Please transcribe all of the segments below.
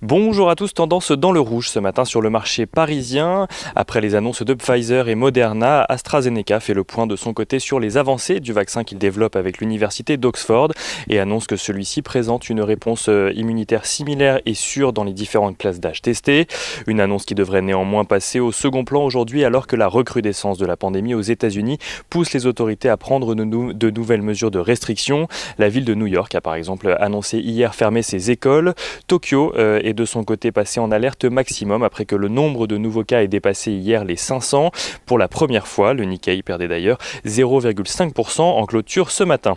Bonjour à tous, tendance dans le rouge ce matin sur le marché parisien. Après les annonces de Pfizer et Moderna, AstraZeneca fait le point de son côté sur les avancées du vaccin qu'il développe avec l'université d'Oxford et annonce que celui-ci présente une réponse immunitaire similaire et sûre dans les différentes classes d'âge testées. Une annonce qui devrait néanmoins passer au second plan aujourd'hui alors que la recrudescence de la pandémie aux États-Unis pousse les autorités à prendre de nouvelles mesures de restriction. La ville de New York a par exemple annoncé hier fermer ses écoles. Tokyo est de son côté passé en alerte maximum après que le nombre de nouveaux cas ait dépassé hier les 500. Pour la première fois, le Nikkei perdait d'ailleurs 0,5% en clôture ce matin.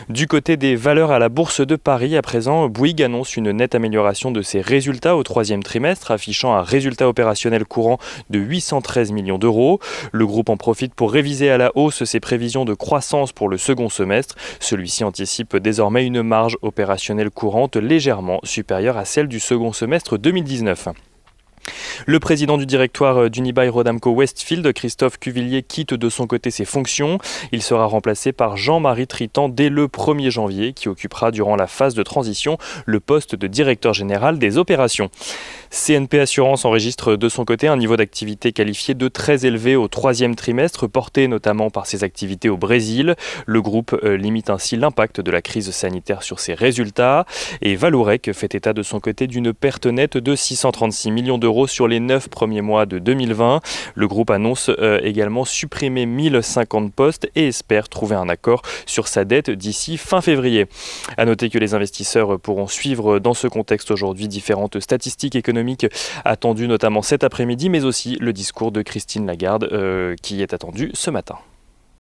Du côté des valeurs à la bourse de Paris, à présent, Bouygues annonce une nette amélioration de ses résultats au troisième trimestre, affichant un résultat opérationnel courant de 813 millions d'euros. Le groupe en profite pour réviser à la hausse ses prévisions de croissance pour le second semestre. Celui-ci anticipe désormais une marge opérationnelle courante légèrement supérieure à celle du second semestre 2019. Le président du directoire d'Unibail-Rodamco-Westfield, Christophe Cuvillier, quitte de son côté ses fonctions. Il sera remplacé par Jean-Marie Tritant dès le 1er janvier, qui occupera durant la phase de transition le poste de directeur général des opérations. CNP Assurance enregistre de son côté un niveau d'activité qualifié de très élevé au troisième trimestre, porté notamment par ses activités au Brésil. Le groupe limite ainsi l'impact de la crise sanitaire sur ses résultats. Et Vallourec fait état de son côté d'une perte nette de 636 millions d'euros sur les 9 premiers mois de 2020. Le groupe annonce également supprimer 1050 postes et espère trouver un accord sur sa dette d'ici fin février. À noter que les investisseurs pourront suivre dans ce contexte aujourd'hui différentes statistiques économiques attendues notamment cet après-midi, mais aussi le discours de Christine Lagarde qui est attendu ce matin.